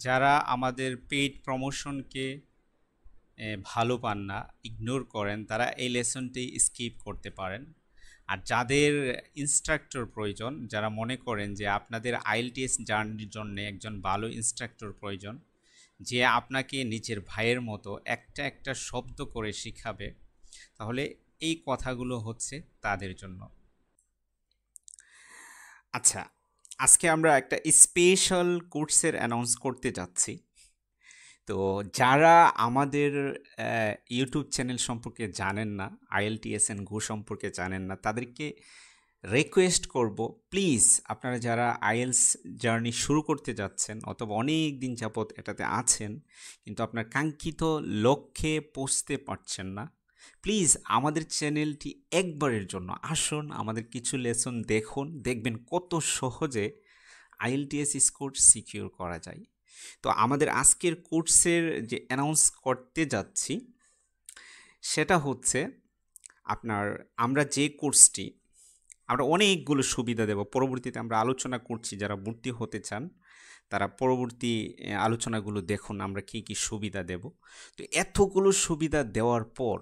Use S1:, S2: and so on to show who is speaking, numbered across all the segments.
S1: যারা আমাদের পেইড প্রমোশনকে ভালো পান না, ইগনোর করেন, তারা এই লেসনটি স্কিপ করতে পারেন। আর যাদের ইনস্ট্রাক্টর প্রয়োজন, যারা মনে করেন যে আপনাদের আইএলটিএস জার্নির জন্য একজন ভালো ইনস্ট্রাক্টর প্রয়োজন, যে আপনাকে নিজের ভাইয়ের মতো একটা একটা শব্দ করে শিখাবে, তাহলে এই কথাগুলো হচ্ছে তাদের জন্য। আচ্ছা, আজকে আমরা একটা স্পেশাল কোর্সের অ্যানাউন্স করতে যাচ্ছি। তো যারা আমাদের ইউটিউব চ্যানেল সম্পর্কে জানেন না, আইএলটিএস এন্ড গো সম্পর্কে জানেন না, তাদেরকে রিকোয়েস্ট করব, প্লিজ আপনারা যারা আইএলস জার্নি শুরু করতে যাচ্ছেন অথবা অনেক দিন যাবৎ এটাতে আছেন কিন্তু আপনার কাঙ্ক্ষিত লক্ষ্যে পৌঁছতে পারছেন না, প্লিজ আমাদের চ্যানেলটি একবারের জন্য আসুন, আমাদের কিছু লেসন দেখুন, দেখবেন কত সহজে আইএলটিএস স্কোর সিকিউর করা যায়। তো আমাদের আজকের কোর্সের যে অ্যানাউন্স করতে যাচ্ছি সেটা হচ্ছে আপনার, আমরা যে কোর্সটি, আমরা অনেকগুলো সুবিধা দেব, পরবর্তীতে আমরা আলোচনা করছি, যারা ভর্তি হতে চান তারা পরবর্তী আলোচনাগুলো দেখুন আমরা কি কি সুবিধা দেব। তো এতগুলো সুবিধা দেওয়ার পর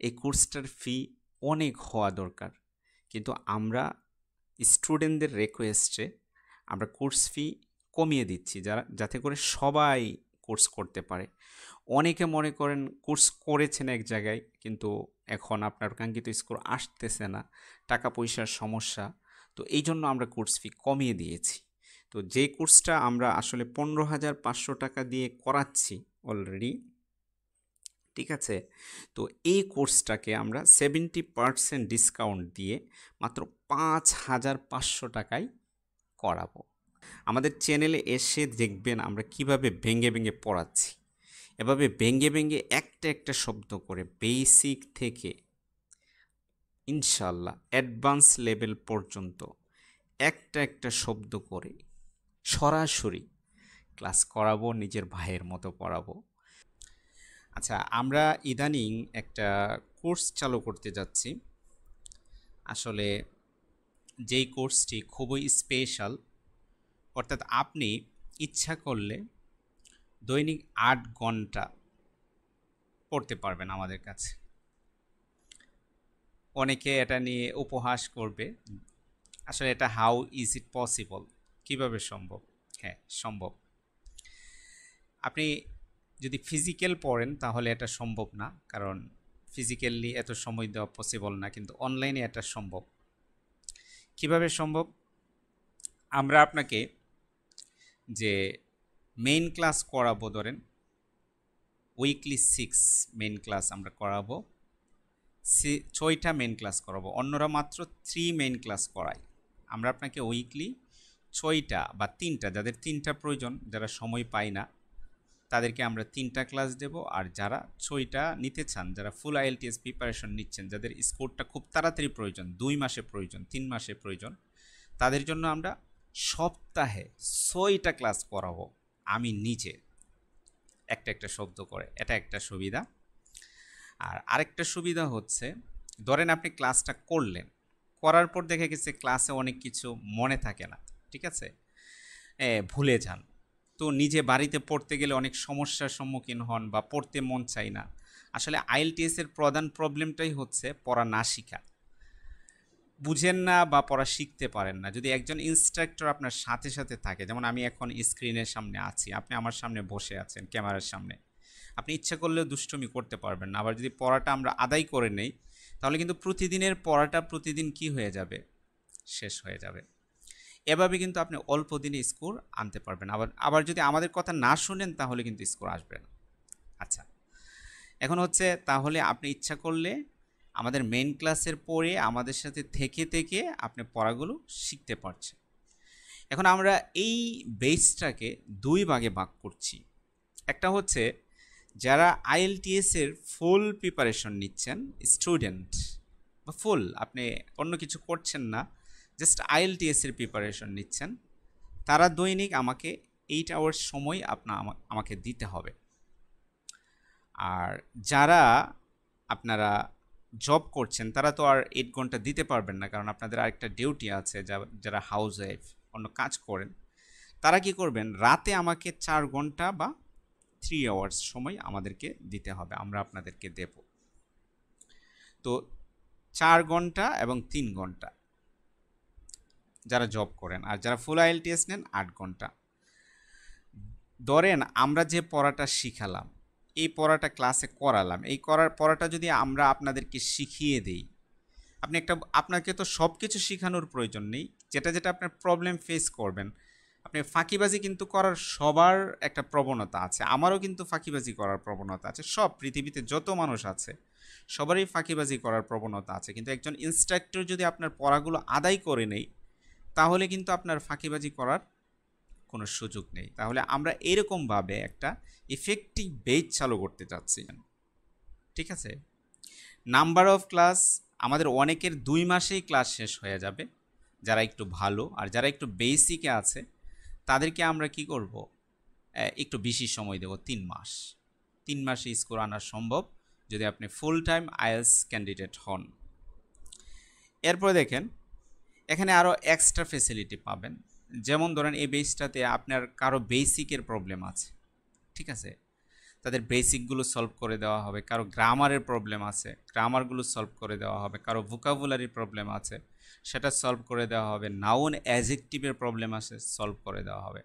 S1: এই কোর্সটার ফি অনেক হওয়া দরকার, কিন্তু আমরা স্টুডেন্টদের রিকোয়েস্টে আমরা কোর্স ফি কমিয়ে দিচ্ছি, যাতে করে সবাই কোর্স করতে পারে। অনেকে মনে করেন কোর্স করেছেন এক জায়গায় কিন্তু এখন আপনার কাঙ্ক্ষিত স্কোর আসতেছে না, টাকা পয়সার সমস্যা, তো এই জন্য আমরা কোর্স ফি কমিয়ে দিয়েছি। তো যে কোর্সটা আমরা আসলে 15,500 টাকা দিয়ে করাচ্ছি অলরেডি, ঠিক আছে, তো এই কোর্সটাকে আমরা 70% ডিসকাউন্ট দিয়ে মাত্র 5,500 টাকায় করাবো। আমাদের চ্যানেলে এসে দেখবেন আমরা কিভাবে ভেঙে ভেঙে পড়াচ্ছি, এভাবে ভেঙে ভেঙে একটা একটা শব্দ করে বেসিক থেকে ইনশাল্লাহ অ্যাডভান্স লেভেল পর্যন্ত একটা একটা শব্দ করে সরাসরি ক্লাস করাবো, নিজের ভাইয়ের মতো পড়াবো। আচ্ছা, আমরা ইদানিং একটা কোর্স চালু করতে যাচ্ছি, আসলে যেই কোর্সটি খুবই স্পেশাল, অর্থাৎ আপনি ইচ্ছা করলে দৈনিক 8 ঘন্টা পড়তে পারবেন আমাদের কাছে। অনেকে এটা নিয়ে উপহাস করবে, আসলে এটা হাউ ইজ ইট পসিবল, কিভাবে সম্ভব? হ্যাঁ, সম্ভব। আপনি যদি ফিজিক্যাল পড়েন তাহলে এটা সম্ভব না, কারণ ফিজিক্যালি এত সময় দেওয়া পসিবল না, কিন্তু অনলাইনে এটা সম্ভব। কিভাবে সম্ভব? আমরা আপনাকে যে মেইন ক্লাস করাবো, ধরেন উইকলি 6 মেইন ক্লাস আমরা করাবো, 6টা মেইন ক্লাস করাবো, অন্যরা মাত্র 3 মেইন ক্লাস করায়। আমরা আপনাকে উইকলি 6টা বা 3টা, যাদের 3টা প্রয়োজন, যারা সময় পায় না তাদেরকে আমরা 3টা ক্লাস দেব। আর যারা 6টা নিতে চান, যারা ফুল আইএলটিএস প্রিপারেশন নিচ্ছেন, যাদের স্কোরটা খুব তাড়াতাড়ি প্রয়োজন, 2 মাসে প্রয়োজন, 3 মাসে প্রয়োজন, তাদের জন্য আমরা সপ্তাহে 6টা ক্লাস করাবো আমি নিজে, একটা একটা শব্দ করে। এটা একটা সুবিধা। আর আরেকটা সুবিধা হচ্ছে, ধরেন আপনি ক্লাসটা করলেন, করার পর দেখে গেছে ক্লাসে অনেক কিছু মনে থাকে না, ঠিক আছে, ভুলে যান, তো নিজে বাড়িতে পড়তে গেলে অনেক সমস্যার সম্মুখীন হন বা পড়তে মন চাই না। আসলে আইএলটিএস এর প্রধান প্রবলেমটাই হচ্ছে পড়া না শিখা, বুঝেন না বা পড়া শিখতে পারেন না। যদি একজন ইনস্ট্রাক্টর আপনার সাথে সাথে থাকে, যেমন আমি এখন স্ক্রিনের সামনে আছি, আপনি আমার সামনে বসে আছেন ক্যামেরার সামনে, আপনি ইচ্ছা করলেও দুষ্টুমি করতে পারবেন না। আবার যদি পড়াটা আমরা আদায় করে নেই, তাহলে কিন্তু প্রতিদিনের পড়াটা প্রতিদিন কি হয়ে যাবে, শেষ হয়ে যাবে। এভাবে কিন্তু আপনি অল্প দিনে স্কোর আনতে পারবেন। আবার আবার যদি আমাদের কথা না শুনেন তাহলে কিন্তু স্কোর আসবে না। আচ্ছা, এখন হচ্ছে তাহলে আপনি ইচ্ছা করলে আমাদের মেইন ক্লাসের পরে আমাদের সাথে থেকে থেকে আপনি পড়াগুলো শিখতে পারছেন। এখন আমরা এই বেসটাকে 2 ভাগে ভাগ করছি। একটা হচ্ছে যারা আইএলটিএস এর ফুল প্রিপারেশন নিচ্ছেন, স্টুডেন্ট বা ফুল, আপনি অন্য কিছু করছেন না, জাস্ট আইএলটিএস এর প্রিপারেশন নিচ্ছেন, তারা দৈনিক আমাকে 8 আওয়ার্স সময় আমাকে দিতে হবে। আর যারা আপনারা জব করছেন তারা তো আর 8 ঘন্টা দিতে পারবেন না, কারণ আপনাদের আরেকটা ডিউটি আছে, যারা হাউস ওয়াইফ, অন্য কাজ করেন, তারা কি করবেন, রাতে আমাকে 4 ঘন্টা বা 3 আওয়ার্স সময় আমাদেরকে দিতে হবে, আমরা আপনাদেরকে দেব। তো 4 ঘন্টা এবং 3 ঘন্টা যারা জব করেন, আর যারা ফুল আইএলটিএস নেন 8 ঘন্টা। ধরেন আমরা যে পড়াটা শিখালাম, এই পড়াটা ক্লাসে করালাম, এই পড়াটা যদি আমরা আপনাদেরকে শিখিয়ে দিই, আপনাকে তো সব কিছু শেখানোর প্রয়োজন নেই। যেটা যেটা আপনার প্রবলেম ফেস করবেন, আপনি ফাঁকিবাজি কিন্তু করার সবার একটা প্রবণতা আছে, আমারও কিন্তু ফাঁকিবাজি করার প্রবণতা আছে, সব পৃথিবীতে যত মানুষ আছে সবারই ফাঁকিবাজি করার প্রবণতা আছে। কিন্তু একজন ইনস্ট্রাক্টর যদি আপনার পড়াগুলো আদায় করে নেই, তাহলে কিন্তু আপনার ফাঁকিবাজি করার কোনো সুযোগ নেই। তাহলে আমরা এরকমভাবে একটা ইফেক্টিভ বেজ চালু করতে চাচ্ছি, ঠিক আছে? নাম্বার অফ ক্লাস আমাদের অনেকের 2 মাসেই ক্লাস শেষ হয়ে যাবে, যারা একটু ভালো। আর যারা একটু বেসিকে আছে তাদেরকে আমরা কি করব, একটু বেশি সময় দেব, 3 মাস। 3 মাসে স্কোর আনা সম্ভব যদি আপনি ফুল টাইম আইএলটিএস ক্যান্ডিডেট হন। এরপরে দেখেন, এখানে আরও এক্সট্রা ফেসিলিটি পাবেন। যেমন ধরেন এই বেসটাতে আপনার কারো বেসিকের প্রবলেম আছে, ঠিক আছে, তাদের বেসিকগুলো সলভ করে দেওয়া হবে। কারো গ্রামারের প্রবলেম আছে, গ্রামারগুলো সলভ করে দেওয়া হবে। কারো ভোকাবুলারি প্রবলেম আছে, সেটা সলভ করে দেওয়া হবে। নাউন অ্যাডজেক্টিভের প্রবলেম আছে, সলভ করে দেওয়া হবে।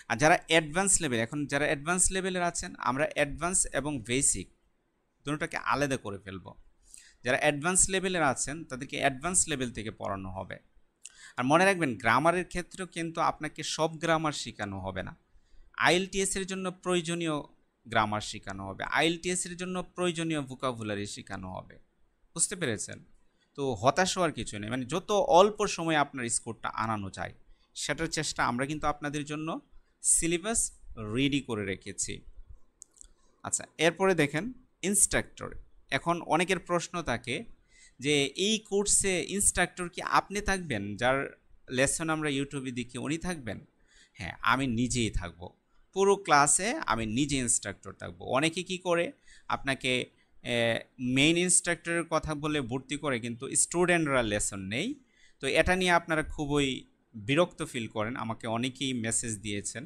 S1: আর যারা অ্যাডভান্স লেভেল, এখন যারা অ্যাডভান্স লেভেলের আছেন, আমরা অ্যাডভান্স এবং বেসিক দুটোটাকে আলাদা করে ফেলবো। যারা অ্যাডভান্স লেভেলের আছেন তাদেরকে অ্যাডভান্স লেভেল থেকে পড়ানো হবে। আর মনে রাখবেন, গ্রামারের ক্ষেত্রেও কিন্তু আপনাকে সব গ্রামার শেখানো হবে না। আইএলটিএস এর জন্য প্রয়োজনীয় গ্রামার শেখানো হবে, আইএলটিএস এর জন্য প্রয়োজনীয় ভোকাবুলারি শেখানো হবে। বুঝতে পেরেছেন? তো হতাশ হওয়ার কিছু নেই, মানে যত অল্প সময়ে আপনার স্কোরটা আনানো যায় সেটার চেষ্টা আমরা কিন্তু আপনাদের জন্য সিলেবাস রেডি করে রেখেছি। আচ্ছা, এরপরে দেখেন ইনস্ট্রাক্টর। এখন অনেকের প্রশ্ন থাকে যে এই কোর্সে ইনস্ট্রাক্টর কি আপনি থাকবেন, যার লেসন আমরা ইউটিউবে দেখি উনি থাকবেন? হ্যাঁ, আমি নিজেই থাকব, পুরো ক্লাসে আমি নিজে ইনস্ট্রাক্টর থাকব। অনেকে কি করে, আপনাকে মেইন ইনস্ট্রাক্টরের কথা বলে ভর্তি করে কিন্তু স্টুডেন্টরা লেসন নেই। তো এটা নিয়ে আপনারা খুবই বিরক্ত ফিল করেন, আমাকে অনেকেই মেসেজ দিয়েছেন।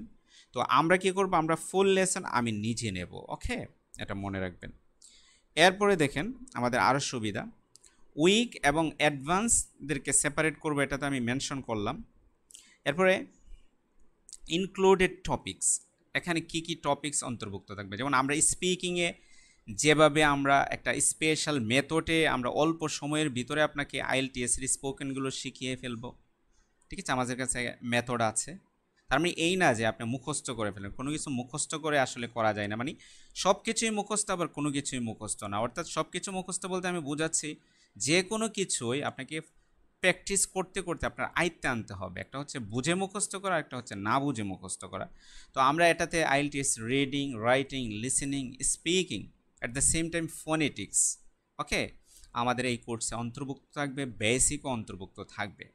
S1: তো আমরা কি করব, আমরা ফুল লেসন আমি নিজে নেব, ওকে, এটা মনে রাখবেন। এরপরে দেখেন আমাদের আরও সুবিধা, উইক এবং অ্যাডভান্সদেরকে সেপারেট করব, এটা তো আমি মেনশন করলাম। এরপরে ইনক্লুডেড টপিকস, এখানে কি কি টপিকস অন্তর্ভুক্ত থাকবে, যেমন আমরা স্পিকিংয়ে যেভাবে আমরা একটা স্পেশাল মেথডে আমরা অল্প সময়ের ভিতরে আপনাকে আইএলটিএসের স্পোকেনগুলো শিখিয়ে ফেলবো, ঠিক আছে, আমাদের কাছে মেথড আছে। তার মানে এই না যে আপনি মুখস্থ করে ফেলেন, কোনো কিছু মুখস্থ করে আসলে করা যায় না, মানে সব কিছুই মুখস্থ আবার কোনো কিছুই মুখস্থ না। অর্থাৎ সব কিছু মুখস্থ বলতে আমি বোঝাচ্ছি যে কোনো কিছুই আপনাকে প্র্যাকটিস করতে করতে আপনার আয়ত্তে আনতে হবে। একটা হচ্ছে বুঝে মুখস্থ করা, একটা হচ্ছে না বুঝে মুখস্থ করা। তো আমরা এটাতে IELTS reading, writing, listening, speaking, at the same time phonetics, okay, আমাদের এই কোর্সে অন্তর্ভুক্ত থাকবে, বেসিকও অন্তর্ভুক্ত থাকবে।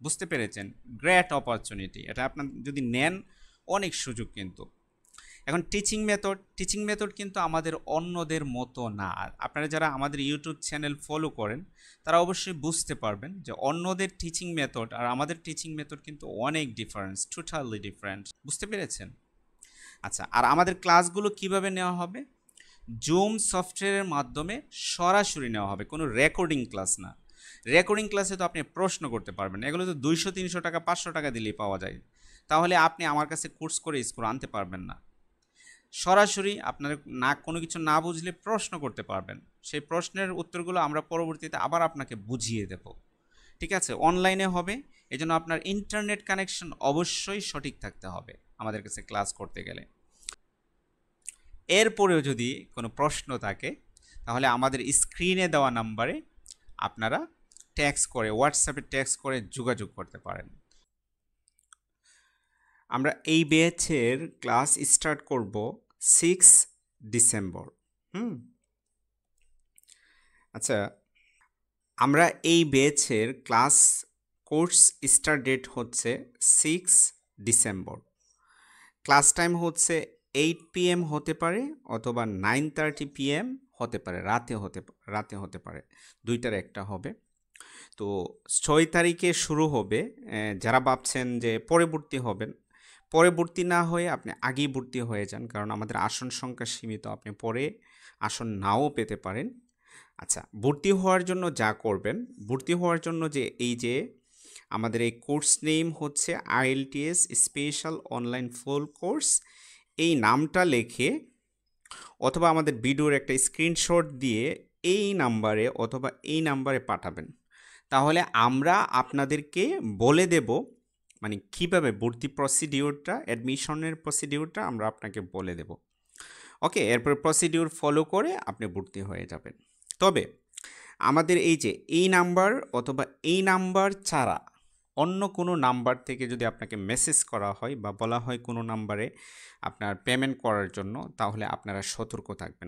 S1: বুঝতে পেরেছেন? গ্রেট অপরচুনিটি, এটা আপনার যদি নেন অনেক সুযোগ কিন্তু। এখন টিচিং মেথড কিন্তু আমাদের অন্যদের মতো না। আপনারা যারা আমাদের ইউটিউব চ্যানেল ফলো করেন তারা অবশ্যই বুঝতে পারবেন যে অন্যদের টিচিং মেথড আর আমাদের টিচিং মেথড কিন্তু অনেক ডিফারেন্স, টোটালি ডিফারেন্ট। বুঝতে পেরেছেন? আচ্ছা, আর আমাদের ক্লাসগুলো কিভাবে নেওয়া হবে? জুম সফটওয়্যারের মাধ্যমে সরাসরি নেওয়া হবে, কোনো রেকর্ডিং ক্লাস না। রেকর্ডিং ক্লাসে তো আপনি প্রশ্ন করতে পারবেন, এগুলো তো 200-300 টাকা 500 টাকা দিলেই পাওয়া যায়। তাহলে আপনি আমার কাছে কোর্স করে স্কোর আনতে পারবেন না। সরাসরি আপনার না কোনো কিছু না বুঝলে প্রশ্ন করতে পারবেন, সেই প্রশ্নের উত্তরগুলো আমরা পরবর্তীতে আবার আপনাকে বুঝিয়ে দেব, ঠিক আছে? অনলাইনে হবে, এজন্য আপনার ইন্টারনেট কানেকশন অবশ্যই সঠিক থাকতে হবে আমাদের কাছে ক্লাস করতে গেলে। এরপরেও যদি কোনো প্রশ্ন থাকে তাহলে আমাদের স্ক্রিনে দেওয়া নাম্বারে আপনারা টেক্সট করে, হোয়াটসঅ্যাপে টেক্সট করে যোগাযোগ করতে পারেন। আমরা এই ব্যাচের ক্লাস স্টার্ট করব 6 ডিসেম্বর। আচ্ছা, আমরা এই ব্যাচের ক্লাস কোর্স স্টার্ট ডেট হচ্ছে 6 ডিসেম্বর। ক্লাস টাইম হচ্ছে 8 PM হতে পারে অথবা 9:30 PM হতে পারে, রাতে হতে পারে, দুইটার একটা হবে। তো 6 তারিখে শুরু হবে। যারা ভাবছেন যে পরবর্তী হবেন, পরে ভর্তি না হয়ে আপনি আগেই ভর্তি হয়ে যান, কারণ আমাদের আসন সংখ্যা সীমিত, আপনি পরে আসন নাও পেতে পারেন। আচ্ছা, ভর্তি হওয়ার জন্য যা করবেন, ভর্তি হওয়ার জন্য যে আমাদের এই কোর্স নেম হচ্ছে IELTS special online full course, এই নামটা লিখে অথবা আমাদের ভিডিওর একটা স্ক্রিনশট দিয়ে এই নাম্বারে পাঠাবেন। তাহলে আমরা আপনাদেরকে বলে দেব, মানে কীভাবে ভর্তি প্রসিডিওরটা, অ্যাডমিশনের প্রসিডিওরটা আমরা আপনাকে বলে দেব। ওকে, এরপর প্রসিডিওর ফলো করে আপনি ভর্তি হয়ে যাবেন। তবে আমাদের এই নাম্বার অথবা এই নাম্বার ছাড়া অন্য কোনো নাম্বার থেকে যদি আপনাকে মেসেজ করা হয় বা বলা হয় কোনো নাম্বারে আপনার পেমেন্ট করার জন্য, তাহলে আপনারা সতর্ক থাকবেন।